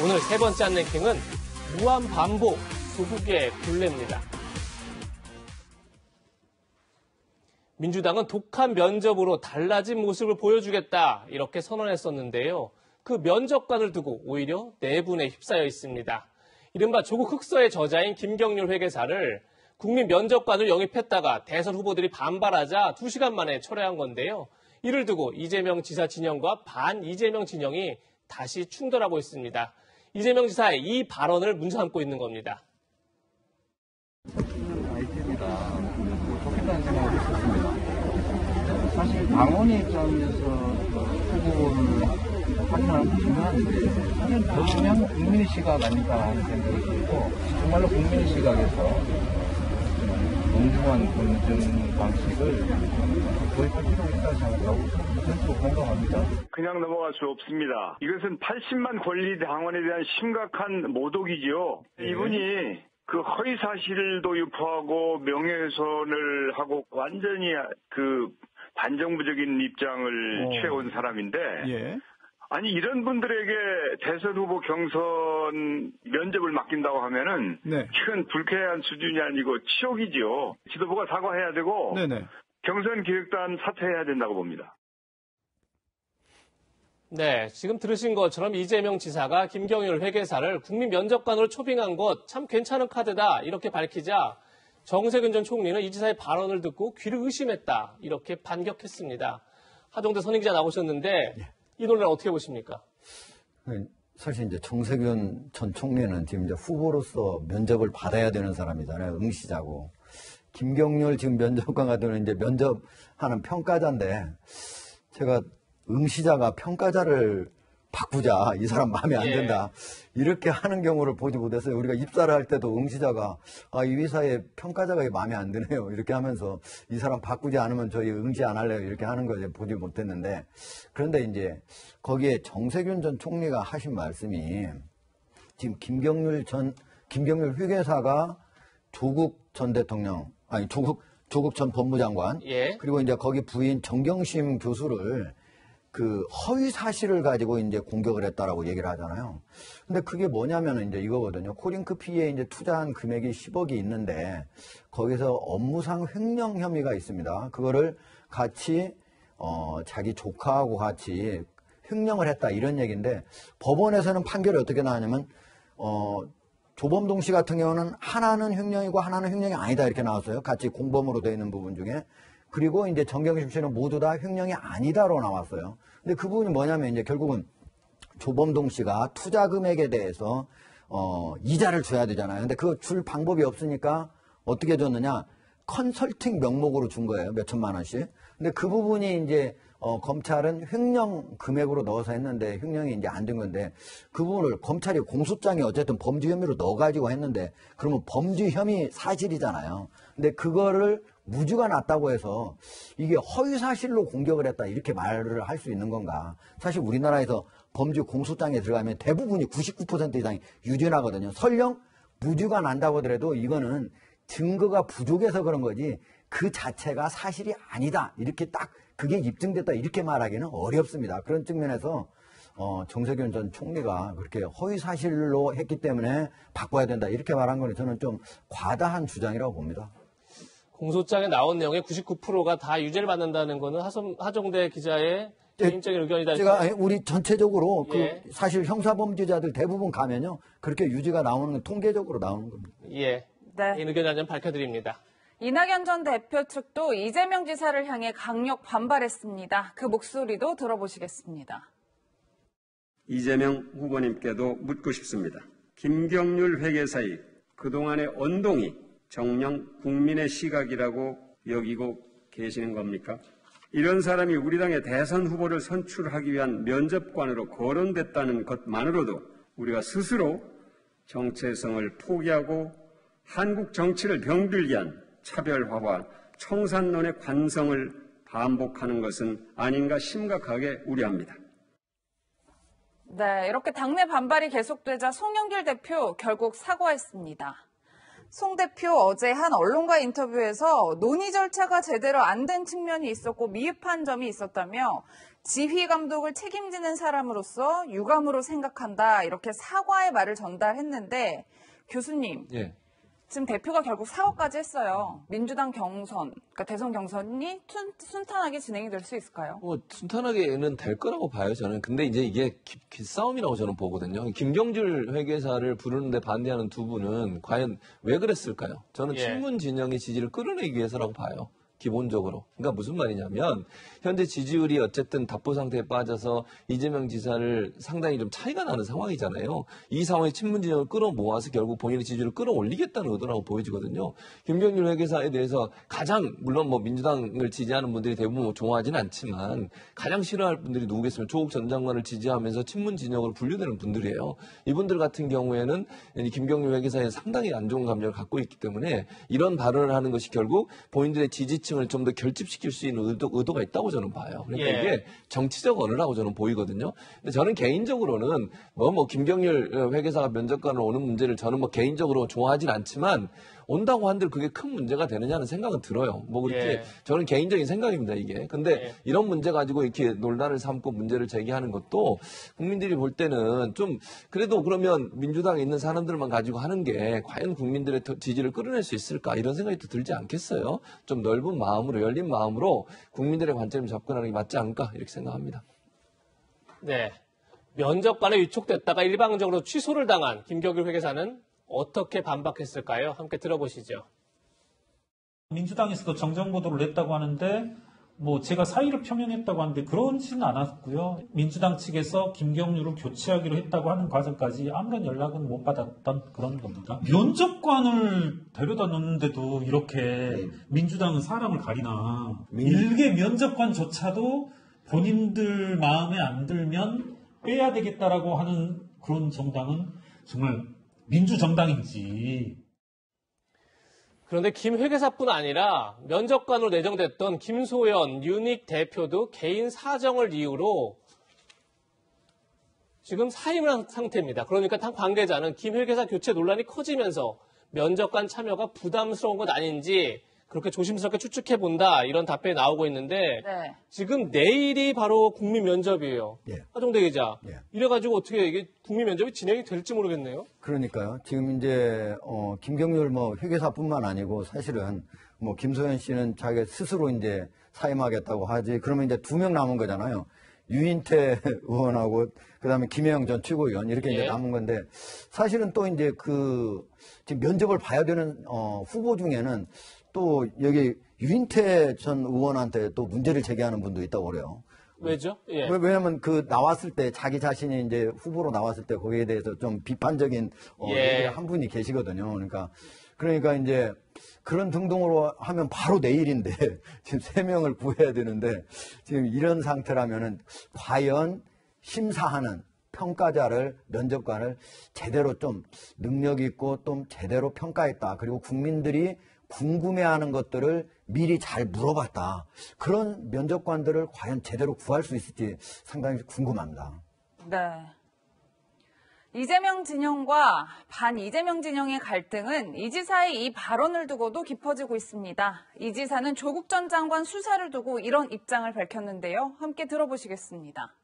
오늘 세 번째 한 랭킹은 무한 반복, 조국의 굴레입니다. 민주당은 독한 면접으로 달라진 모습을 보여주겠다 이렇게 선언했었는데요. 그 면접관을 두고 오히려 내분에 휩싸여 있습니다. 이른바 조국 흑서의 저자인 김경률 회계사를 국민 면접관을 영입했다가 대선 후보들이 반발하자 2시간 만에 철회한 건데요. 이를 두고 이재명 지사 진영과 반 이재명 진영이 다시 충돌하고 있습니다. 이재명 지사의 이 발언을 문제 삼고 있는 겁니다. 아이템이다. 좋겠다는 생각을 했었습니다. 사실 당원의 입장에서 후보를 확인하는 건 중요한데 그냥 국민의 시각 아닐까 하는 생각이 들고 정말로 국민의 시각에서 공정한 검증 방식을 도입할 필요가 있다고 생각하고 전적으로 공감합니다. 그냥 넘어갈 수 없습니다. 이것은 80만 권리 당원에 대한 심각한 모독이죠. 이분이 그 허위 사실도 유포하고 명예훼손을 하고 완전히 그 반정부적인 입장을 취해온 사람인데 아니 이런 분들에게 대선 후보 경선 면접을 맡긴다고 하면은 이건 불쾌한 수준이 아니고 치욕이죠. 지도부가 사과해야 되고 경선 기획단 사퇴해야 된다고 봅니다. 네, 지금 들으신 것처럼 이재명 지사가 김경률 회계사를 국민 면접관으로 초빙한 것 참 괜찮은 카드다 이렇게 밝히자 정세균 전 총리는 이 지사의 발언을 듣고 귀를 의심했다 이렇게 반격했습니다. 하정대 선임기자 나오셨는데 이 논란 어떻게 보십니까? 사실 이제 정세균 전 총리는 지금 이제 후보로서 면접을 받아야 되는 사람이잖아요. 응시자고. 김경률 지금 면접관 같은 경우는 이제 면접하는 평가자인데 제가 응시자가 평가자를 바꾸자. 이 사람 마음에 안 든다. 이렇게 하는 경우를 보지 못했어요. 우리가 입사를 할 때도 응시자가 이 회사의 평가자가 마음에 안 드네요. 이렇게 하면서 이 사람 바꾸지 않으면 저희 응시 안 할래요. 이렇게 하는 거 보지 못했는데 그런데 이제 거기에 정세균 전 총리가 하신 말씀이 지금 김경률 회계사가 조국 전 대통령 조국 전 법무장관 그리고 이제 거기 부인 정경심 교수를 그 허위 사실을 가지고 이제 공격을 했다라고 얘기를 하잖아요. 근데 그게 뭐냐면은 이제 이거거든요. 코링크피에 이제 투자한 금액이 10억이 있는데 거기서 업무상 횡령 혐의가 있습니다. 그거를 같이 자기 조카하고 같이 횡령을 했다 이런 얘기인데 법원에서는 판결이 어떻게 나왔냐면 조범동 씨 같은 경우는 하나는 횡령이고 하나는 횡령이 아니다 이렇게 나왔어요. 같이 공범으로 되어 있는 부분 중에. 그리고 이제 정경심 씨는 모두 다 횡령이 아니다로 나왔어요. 근데 그 부분이 뭐냐면 이제 결국은 조범동 씨가 투자 금액에 대해서 이자를 줘야 되잖아요. 근데 그거 줄 방법이 없으니까 어떻게 줬느냐? 컨설팅 명목으로 준 거예요. 몇 천만 원씩. 근데 그 부분이 이제 검찰은 횡령 금액으로 넣어서 했는데 횡령이 이제 안 된 건데 그 부분을 검찰이 공소장에 어쨌든 범죄 혐의로 넣어가지고 했는데 그러면 범죄 혐의 사실이잖아요. 근데 그거를 무죄가 났다고 해서 이게 허위 사실로 공격을 했다 이렇게 말을 할 수 있는 건가? 사실 우리나라에서 범죄 공소장에 들어가면 대부분이 99% 이상이 유죄나거든요. 설령 무죄가 난다고 하더라도 이거는 증거가 부족해서 그런 거지 그 자체가 사실이 아니다. 이렇게 딱 그게 입증됐다 이렇게 말하기는 어렵습니다. 그런 측면에서 정세균 전 총리가 그렇게 허위 사실로 했기 때문에 바꿔야 된다 이렇게 말한 거는 저는 좀 과다한 주장이라고 봅니다. 공소장에 나온 내용의 99%가 다 유죄를 받는다는 거는 하정대 기자의 개인적인 의견이다. 제가 우리 전체적으로 그 사실 형사범죄자들 대부분 가면요 그렇게 유죄가 나오는 건 통계적으로 나오는 겁니다. 네. 이 의견을 좀 밝혀드립니다. 이낙연 전 대표 측도 이재명 지사를 향해 강력 반발했습니다. 그 목소리도 들어보시겠습니다. 이재명 후보님께도 묻고 싶습니다. 김경률 회계사의 그동안의 언동이 정녕 국민의 시각이라고 여기고 계시는 겁니까? 이런 사람이 우리 당의 대선 후보를 선출하기 위한 면접관으로 거론됐다는 것만으로도 우리가 스스로 정체성을 포기하고 한국 정치를 병들게 한 차별화와 청산론의 관성을 반복하는 것은 아닌가 심각하게 우려합니다. 네, 이렇게 당내 반발이 계속되자 송영길 대표 결국 사과했습니다. 송 대표 어제 한 언론과 인터뷰에서 논의 절차가 제대로 안 된 측면이 있었고 미흡한 점이 있었다며 지휘 감독을 책임지는 사람으로서 유감으로 생각한다. 이렇게 사과의 말을 전달했는데 교수님, 예. 지금 대표가 결국 사과까지 했어요. 민주당 경선, 그러니까 대선 경선이 순탄하게 진행이 될 수 있을까요? 뭐 순탄하게는 될 거라고 봐요, 저는. 근데 이제 이게 기싸움이라고 저는 보거든요. 김경줄 회계사를 부르는데 반대하는 두 분은 과연 왜 그랬을까요? 저는 예. 친문 진영의 지지를 끌어내기 위해서라고 봐요. 기본적으로. 그러니까 무슨 말이냐면 현재 지지율이 어쨌든 답보 상태에 빠져서 이재명 지사를 상당히 좀 차이가 나는 상황이잖아요. 이 상황에 친문 진영을 끌어모아서 결국 본인의 지지율을 끌어올리겠다는 의도라고 보여지거든요. 김경률 회계사에 대해서 가장 물론 뭐 민주당을 지지하는 분들이 대부분 뭐 좋아하지는 않지만 가장 싫어할 분들이 누구겠으면 조국 전 장관을 지지하면서 친문 진영으로 분류되는 분들이에요. 이분들 같은 경우에는 김경률 회계사에 상당히 안 좋은 감정을 갖고 있기 때문에 이런 발언을 하는 것이 결국 본인들의 지지층을 좀 더 결집시킬 수 있는 의도가 있다고 저는 봐요. 그러니까 예. 이게 정치적 언어라고 저는 보이거든요. 근데 저는 개인적으로는 뭐 김경률 회계사가 면접관으로 오는 문제를 저는 뭐 개인적으로 좋아하진 않지만 온다고 한들 그게 큰 문제가 되느냐는 생각은 들어요. 뭐 그렇게 예. 저는 개인적인 생각입니다, 이게. 근데 예. 이런 문제 가지고 이렇게 논란을 삼고 문제를 제기하는 것도 국민들이 볼 때는 좀 그래도 그러면 민주당에 있는 사람들만 가지고 하는 게 과연 국민들의 지지를 끌어낼 수 있을까 이런 생각이 또 들지 않겠어요? 좀 넓은 마음으로 열린 마음으로 국민들의 관점을 접근하는 게 맞지 않을까 이렇게 생각합니다. 네. 면접관에 위촉됐다가 일방적으로 취소를 당한 김경률 회계사는 어떻게 반박했을까요? 함께 들어보시죠. 민주당에서도 정정보도를 냈다고 하는데 뭐 제가 사의를 표명했다고 하는데 그런지는 않았고요. 민주당 측에서 김경률을 교체하기로 했다고 하는 과정까지 아무런 연락은 못 받았던 그런 겁니다. 면접관을 데려다 놓는데도 이렇게 민주당은 사람을 가리나. 일개 면접관조차도 본인들 마음에 안 들면 빼야 되겠다라고 하는 그런 정당은 정말 민주정당인지. 그런데 김 회계사뿐 아니라 면접관으로 내정됐던 김소연 유닉 대표도 개인 사정을 이유로 지금 사임을 한 상태입니다. 그러니까 당 관계자는 김 회계사 교체 논란이 커지면서 면접관 참여가 부담스러운 것 아닌지 그렇게 조심스럽게 추측해본다 이런 답변이 나오고 있는데 네. 지금 내일이 바로 국민 면접이에요. 예. 하정대 기자. 예. 이래가지고 어떻게 이게 국민 면접이 진행이 될지 모르겠네요. 그러니까요. 지금 이제 김경률 뭐 회계사뿐만 아니고 사실은 뭐 김소연 씨는 자기 스스로 이제 사임하겠다고 하지. 그러면 이제 2명 남은 거잖아요. 유인태 의원하고 그다음에 김혜영 전 최고위원 이렇게 이제 예. 남은 건데 사실은 또 이제 지금 면접을 봐야 되는 후보 중에는 또 여기 유인태 전 의원한테 또 문제를 제기하는 분도 있다고 그래요. 왜죠? 예. 왜냐면 나왔을 때 자기 자신이 이제 후보로 나왔을 때 거기에 대해서 좀 비판적인 예. 얘기를 한 분이 계시거든요. 그러니까 이제 그런 등등으로 하면 바로 내일인데 지금 3명을 구해야 되는데 지금 이런 상태라면은 과연 심사하는 평가자를 면접관을 제대로 좀 능력 있고 좀 제대로 평가했다. 그리고 국민들이 궁금해하는 것들을 미리 잘 물어봤다. 그런 면접관들을 과연 제대로 구할 수 있을지 상당히 궁금합니다. 네. 이재명 진영과 반 이재명 진영의 갈등은 이 지사의 이 발언을 두고도 깊어지고 있습니다. 이 지사는 조국 전 장관 수사를 두고 이런 입장을 밝혔는데요. 함께 들어보시겠습니다.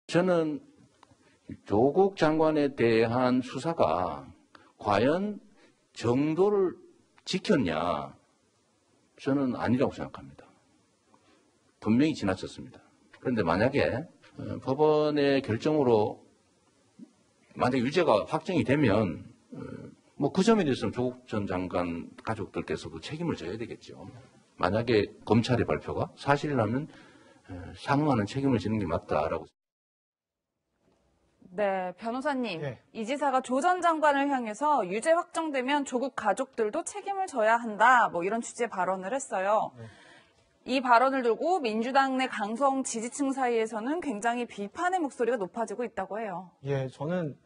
저는 조국 장관에 대한 수사가 과연 정도를 지켰냐? 저는 아니라고 생각합니다. 분명히 지나쳤습니다. 그런데 만약에 법원의 결정으로 만약 유죄가 확정이 되면 뭐 그 점에 대해서는 조국 전 장관 가족들께서도 책임을 져야 되겠죠. 만약에 검찰의 발표가 사실이라면 상응하는 책임을 지는 게 맞다라고. 네, 변호사님. 네. 이 지사가 조 전 장관을 향해서 유죄 확정되면 조국 가족들도 책임을 져야 한다. 뭐 이런 취지의 발언을 했어요. 이 발언을 두고 민주당 내 강성 지지층 사이에서는 굉장히 비판의 목소리가 높아지고 있다고 해요. 예, 저는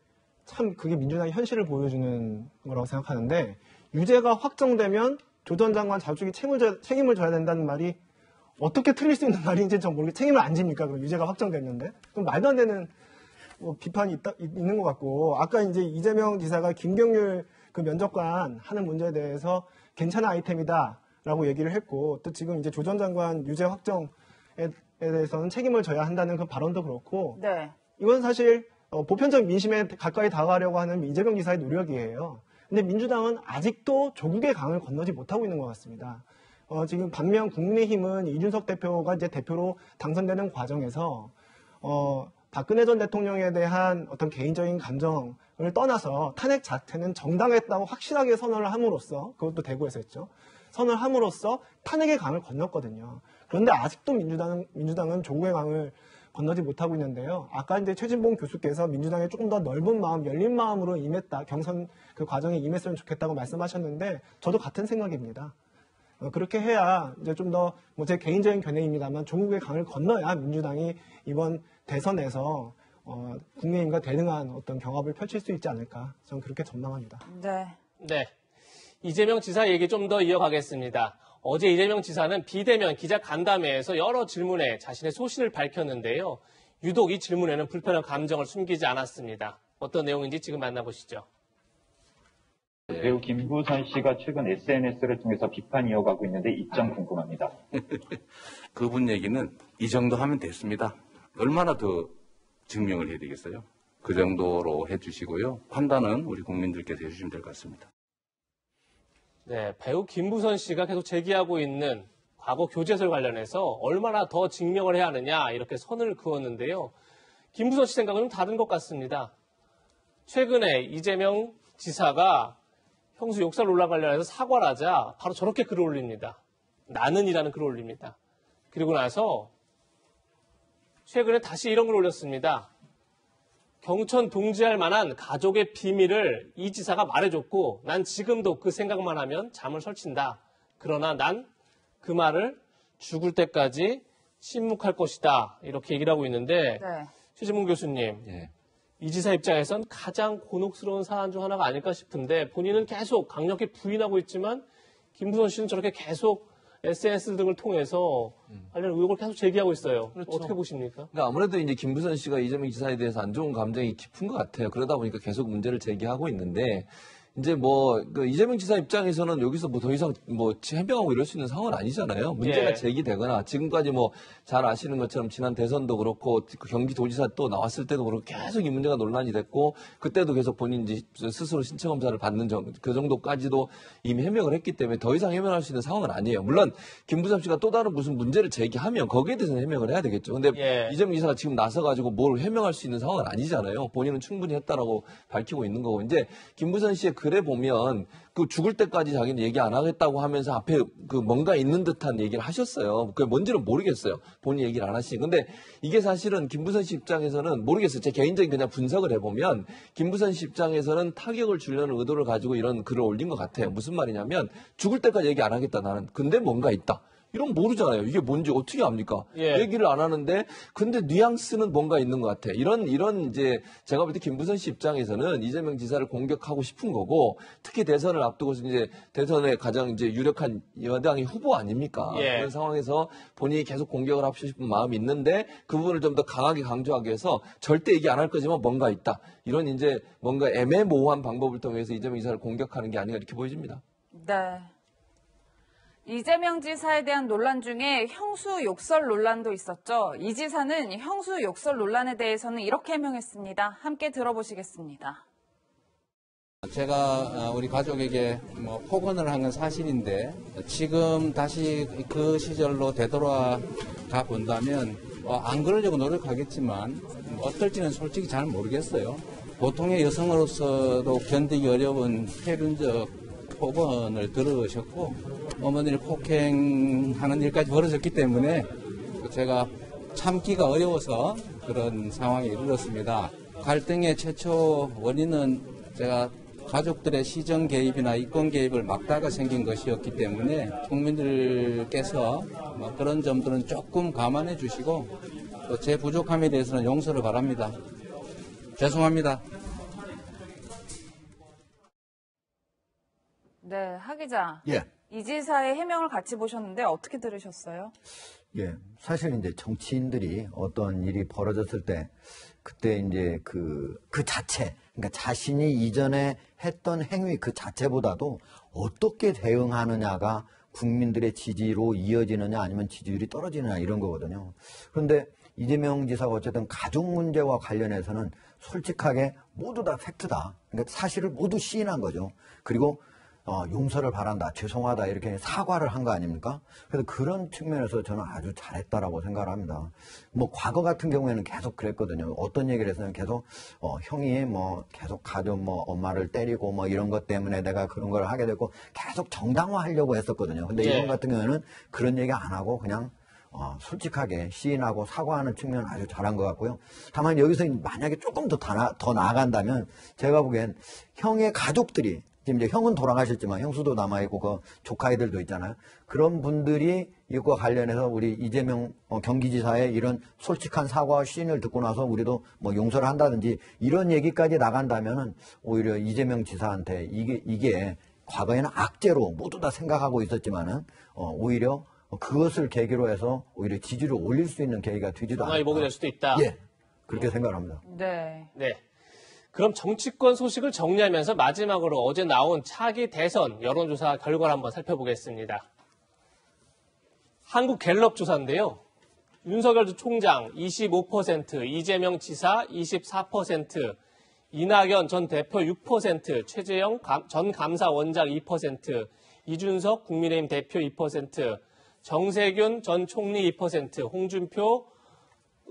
참 그게 민주당의 현실을 보여주는 거라고 생각하는데 유죄가 확정되면 조 전 장관 가족이 책임을 져야 된다는 말이 어떻게 틀릴 수 있는 말인지 전 모르겠어요. 책임을 안 집니까? 그럼 유죄가 확정됐는데? 그럼 말도 안 되는 비판이 있는 것 같고, 아까 이제 이재명 지사가 김경률 그 면접관 하는 문제에 대해서 괜찮은 아이템이다라고 얘기를 했고, 또 지금 이제 조 전 장관 유죄 확정에 대해서는 책임을 져야 한다는 그 발언도 그렇고 네. 이건 사실 보편적 민심에 가까이 다가가려고 하는 이재명 지사의 노력이에요. 근데 민주당은 아직도 조국의 강을 건너지 못하고 있는 것 같습니다. 지금 반면 국민의힘은 이준석 대표가 이제 대표로 당선되는 과정에서 박근혜 전 대통령에 대한 어떤 개인적인 감정을 떠나서 탄핵 자체는 정당했다고 확실하게 선언을 함으로써, 그것도 대구에서 했죠. 선언을 함으로써 탄핵의 강을 건넜거든요. 그런데 아직도 민주당은 조국의 강을 건너지 못하고 있는데요. 아까 이제 최진봉 교수께서 민주당에 조금 더 넓은 마음, 열린 마음으로 임했다, 경선 그 과정에 임했으면 좋겠다고 말씀하셨는데, 저도 같은 생각입니다. 그렇게 해야 이제 좀 더 제 개인적인 견해입니다만 조국의 강을 건너야 민주당이 이번 대선에서 국민의힘과 대등한 어떤 경합을 펼칠 수 있지 않을까, 저는 그렇게 전망합니다. 네. 네. 이재명 지사 얘기 좀 더 이어가겠습니다. 어제 이재명 지사는 비대면 기자 간담회에서 여러 질문에 자신의 소신을 밝혔는데요. 유독 이 질문에는 불편한 감정을 숨기지 않았습니다. 어떤 내용인지 지금 만나보시죠. 배우 김부선 씨가 최근 SNS를 통해서 비판 이어가고 있는데 입장 궁금합니다. 그분 얘기는 이 정도 하면 됐습니다. 얼마나 더 증명을 해야 되겠어요? 그 정도로 해주시고요. 판단은 우리 국민들께서 해주시면 될 것 같습니다. 네, 배우 김부선 씨가 계속 제기하고 있는 과거 교제설 관련해서 얼마나 더 증명을 해야 하느냐 이렇게 선을 그었는데요. 김부선 씨 생각은 좀 다른 것 같습니다. 최근에 이재명 지사가 형수 욕설 논란 관련해서 사과를 하자 바로 저렇게 글을 올립니다. 나는이라는 글을 올립니다. 그리고 나서 최근에 다시 이런 글을 올렸습니다. 경천 동지할 만한 가족의 비밀을 이 지사가 말해줬고 난 지금도 그 생각만 하면 잠을 설친다. 그러나 난 그 말을 죽을 때까지 침묵할 것이다. 이렇게 얘기를 하고 있는데 네. 최진봉 교수님, 예. 이 지사 입장에선 가장 곤혹스러운 사안 중 하나가 아닐까 싶은데 본인은 계속 강력히 부인하고 있지만 김부선 씨는 저렇게 계속 SNS 등을 통해서 관련 의혹을 계속 제기하고 있어요. 그렇죠. 어떻게 보십니까? 그러니까 아무래도 이제 김부선 씨가 이재명 지사에 대해서 안 좋은 감정이 깊은 것 같아요. 그러다 보니까 계속 문제를 제기하고 있는데, 이제 그 이재명 지사 입장에서는 여기서 더 이상 해명하고 이럴 수 있는 상황은 아니잖아요. 문제가 예. 제기되거나 지금까지 잘 아시는 것처럼 지난 대선도 그렇고 경기도지사 또 나왔을 때도 그렇고 계속 이 문제가 논란이 됐고 그때도 계속 본인이 스스로 신체 검사를 받는 그 정도까지도 이미 해명을 했기 때문에 더 이상 해명할 수 있는 상황은 아니에요. 물론 김부선 씨가 또 다른 무슨 문제를 제기하면 거기에 대해서는 해명을 해야 되겠죠. 근데 예. 이재명 지사가 지금 나서가지고 뭘 해명할 수 있는 상황은 아니잖아요. 본인은 충분히 했다라고 밝히고 있는 거고. 이제 김부선 씨의 글에 보면 그 죽을 때까지 자기는 얘기 안 하겠다고 하면서 앞에 그 뭔가 있는 듯한 얘기를 하셨어요. 그게 뭔지는 모르겠어요. 본인 얘기를 안 하시니. 근데 이게 사실은 김부선 씨 입장에서는 모르겠어요. 제 개인적인 그냥 분석을 해보면 김부선 씨 입장에서는 타격을 주려는 의도를 가지고 이런 글을 올린 것 같아요. 무슨 말이냐면 죽을 때까지 얘기 안 하겠다 나는. 근데 뭔가 있다. 이런 모르잖아요. 이게 뭔지 어떻게 압니까? 예. 얘기를 안 하는데 근데 뉘앙스는 뭔가 있는 것 같아. 이런 이제 제가 볼 때 김부선 씨 입장에서는 이재명 지사를 공격하고 싶은 거고 특히 대선을 앞두고서 이제 대선에 가장 이제 유력한 여당의 후보 아닙니까? 예. 그런 상황에서 본인이 계속 공격을 하고 싶은 마음이 있는데 그 부분을 좀 더 강하게 강조하기 위해서 절대 얘기 안 할 거지만 뭔가 있다. 이런 이제 뭔가 애매모호한 방법을 통해서 이재명 지사를 공격하는 게 아닌가 이렇게 보여집니다. 네. 이재명 지사에 대한 논란 중에 형수 욕설 논란도 있었죠. 이 지사는 형수 욕설 논란에 대해서는 이렇게 해명했습니다. 함께 들어보시겠습니다. 제가 우리 가족에게 폭언을 한 건 사실인데 지금 다시 그 시절로 되돌아가 본다면 안 그러려고 노력하겠지만 어떨지는 솔직히 잘 모르겠어요. 보통의 여성으로서도 견디기 어려운 폐륜적 폭언을 들으셨고 어머니를 폭행하는 일까지 벌어졌기 때문에 제가 참기가 어려워서 그런 상황에 이르렀습니다. 갈등의 최초 원인은 제가 가족들의 시정 개입이나 이권 개입을 막다가 생긴 것이었기 때문에 국민들께서 그런 점들은 조금 감안해 주시고 또 제 부족함에 대해서는 용서를 바랍니다. 죄송합니다. 네, 하 기자. 예. 이 지사의 해명을 같이 보셨는데 어떻게 들으셨어요? 예. 사실 이제 정치인들이 어떤 일이 벌어졌을 때 그때 이제 그 자체, 그러니까 자신이 이전에 했던 행위 그 자체보다도 어떻게 대응하느냐가 국민들의 지지로 이어지느냐 아니면 지지율이 떨어지느냐 이런 거거든요. 그런데 이재명 지사가 어쨌든 가족 문제와 관련해서는 솔직하게 모두 다 팩트다. 그러니까 사실을 모두 시인한 거죠. 그리고 용서를 바란다, 죄송하다 이렇게 사과를 한 거 아닙니까? 그래서 그런 측면에서 저는 아주 잘했다라고 생각을 합니다. 뭐 과거 같은 경우에는 계속 그랬거든요. 어떤 얘기를 했으면 계속 형이 뭐 계속 가족 뭐 엄마를 때리고 뭐 이런 것 때문에 내가 그런 걸 하게 됐고 계속 정당화하려고 했었거든요. 근데 이번 같은 경우에는 그런 얘기 안 하고 그냥 솔직하게 시인하고 사과하는 측면은 아주 잘한 것 같고요. 다만 여기서 만약에 조금 더 나아간다면 제가 보기엔 형의 가족들이 지금 이제 형은 돌아가셨지만 형수도 남아있고 그 조카애들도 있잖아요. 그런 분들이 이것과 관련해서 우리 이재명 경기지사의 이런 솔직한 사과와 시인을 듣고 나서 우리도 뭐 용서를 한다든지 이런 얘기까지 나간다면은 오히려 이재명 지사한테 이게 과거에는 악재로 모두 다 생각하고 있었지만은 오히려 그것을 계기로 해서 오히려 지지를 올릴 수 있는 계기가 되지도 않을까. 보게 될 수도 있다. 예, 그렇게 생각을 합니다. 네. 그럼 정치권 소식을 정리하면서 마지막으로 어제 나온 차기 대선 여론조사 결과를 한번 살펴보겠습니다. 한국갤럽 조사인데요. 윤석열 총장 25%, 이재명 지사 24%, 이낙연 전 대표 6%, 최재형 전 감사원장 2%, 이준석 국민의힘 대표 2%, 정세균 전 총리 2%, 홍준표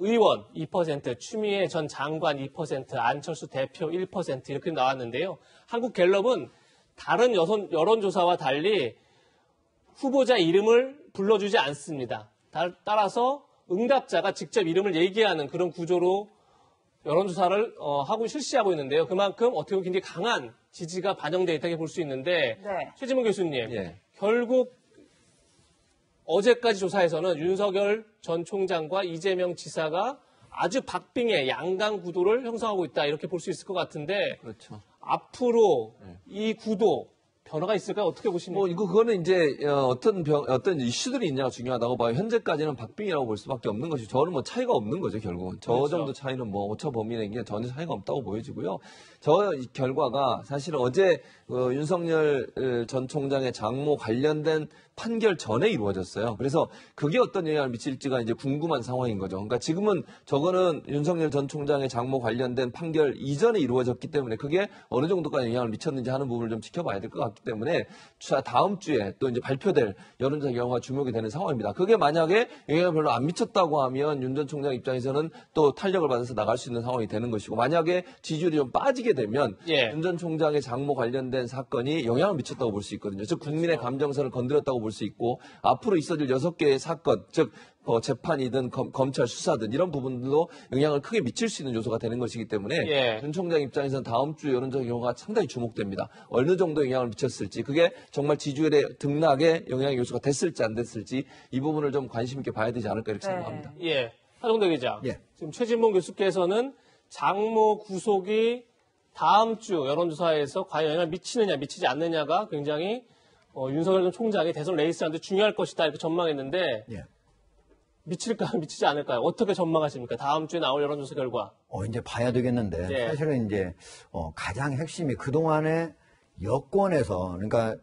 의원 2%, 추미애 전 장관 2%, 안철수 대표 1% 이렇게 나왔는데요. 한국갤럽은 다른 여론조사와 달리 후보자 이름을 불러주지 않습니다. 따라서 응답자가 직접 이름을 얘기하는 그런 구조로 여론조사를 실시하고 있는데요. 그만큼 어떻게 보면 굉장히 강한 지지가 반영되어 있다고 볼 수 있는데 최진문 교수님, 결국 어제까지 조사에서는 윤석열 전 총장과 이재명 지사가 아주 박빙의 양강 구도를 형성하고 있다 이렇게 볼 수 있을 것 같은데 그렇죠. 앞으로 이 구도 변화가 있을까요? 어떻게 보십니까? 그거는 이제 어떤 이슈들이 있냐가 중요하다고 봐요. 현재까지는 박빙이라고 볼 수밖에 없는 것이 저는 뭐 차이가 없는 거죠, 결국은. 저 정도 차이는 뭐 오차 범위 내에 전혀 차이가 없다고 보여지고요. 저 결과가 사실 어제 윤석열 전 총장의 장모 관련된 판결 전에 이루어졌어요. 그래서 그게 어떤 영향을 미칠지가 이제 궁금한 상황인 거죠. 그러니까 지금은 저거는 윤석열 전 총장의 장모 관련된 판결 이전에 이루어졌기 때문에 그게 어느 정도까지 영향을 미쳤는지 하는 부분을 좀 지켜봐야 될 것 같기 때문에 다음 주에 또 이제 발표될 여론조사 결과가 주목이 되는 상황입니다. 그게 만약에 영향을 별로 안 미쳤다고 하면 윤 전 총장 입장에서는 또 탄력을 받아서 나갈 수 있는 상황이 되는 것이고 만약에 지지율이 좀 빠지게 되면 윤 전 총장의 장모 관련된 사건이 영향을 미쳤다고 볼 수 있거든요. 즉 국민의 감정선을 건드렸다고 볼 수 있고 앞으로 있어질 6개의 사건, 즉 재판이든 검찰 수사든 이런 부분들도 영향을 크게 미칠 수 있는 요소가 되는 것이기 때문에 윤 총장 입장에서는 다음 주 여론조사 결과가 상당히 주목됩니다. 어느 정도 영향을 미쳤을지 그게 정말 지지율의 등락에 영향의 요소가 됐을지 안 됐을지 이 부분을 좀 관심 있게 봐야 되지 않을까 이렇게 생각합니다. 하정대 기자, 지금 최진봉 교수께서는 장모 구속이 다음 주 여론조사에서 과연 영향을 미치느냐 미치지 않느냐가 굉장히 윤석열 전 총장이 대선 레이스하는데 중요할 것이다 이렇게 전망했는데 미칠까요? 미치지 않을까요? 어떻게 전망하십니까? 다음 주에 나올 여론조사 결과. 이제 봐야 되겠는데 사실은 이제 가장 핵심이 그동안에 여권에서 그러니까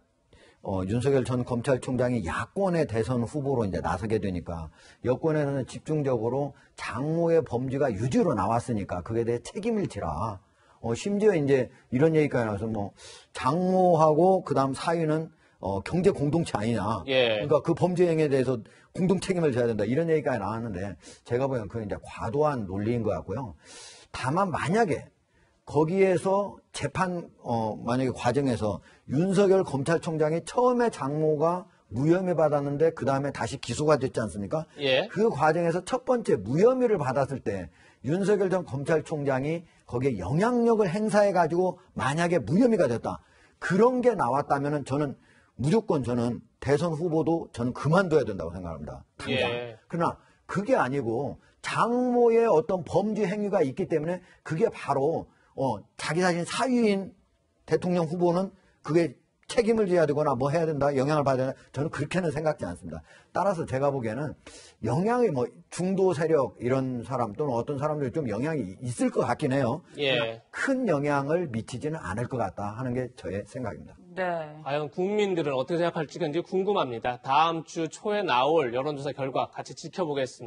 윤석열 전 검찰총장이 야권의 대선 후보로 이제 나서게 되니까 여권에서는 집중적으로 장모의 범죄가 유죄로 나왔으니까 그에 대해 책임을 지라. 심지어 이제 이런 얘기까지 나와서 뭐 장모하고 그다음 사위는 경제 공동체 아니냐. 그러니까 그 범죄 행위에 대해서 공동 책임을 져야 된다. 이런 얘기가 나왔는데 제가 보기엔 그건 이제 과도한 논리인 것 같고요. 다만 만약에 거기에서 재판 만약에 과정에서 윤석열 검찰총장이 처음에 장모가 무혐의 받았는데 그 다음에 다시 기소가 됐지 않습니까? 그 과정에서 첫 번째 무혐의를 받았을 때 윤석열 전 검찰총장이 거기에 영향력을 행사해가지고 만약에 무혐의가 됐다. 그런 게 나왔다면은 저는 무조건 저는 대선 후보도 저는 그만둬야 된다고 생각합니다. 당장. 그러나 그게 아니고 장모의 어떤 범죄 행위가 있기 때문에 그게 바로 자기 자신 사위인 대통령 후보는 그게 책임을 져야 되거나 뭐 해야 된다, 영향을 받아야 된다. 저는 그렇게는 생각지 않습니다. 따라서 제가 보기에는 영향이 뭐 중도 세력 이런 사람 또는 어떤 사람들이 좀 영향이 있을 것 같긴 해요. 큰 영향을 미치지는 않을 것 같다 하는 게 저의 생각입니다. 네. 과연 국민들은 어떻게 생각할지 굉장히 궁금합니다. 다음 주 초에 나올 여론조사 결과 같이 지켜보겠습니다.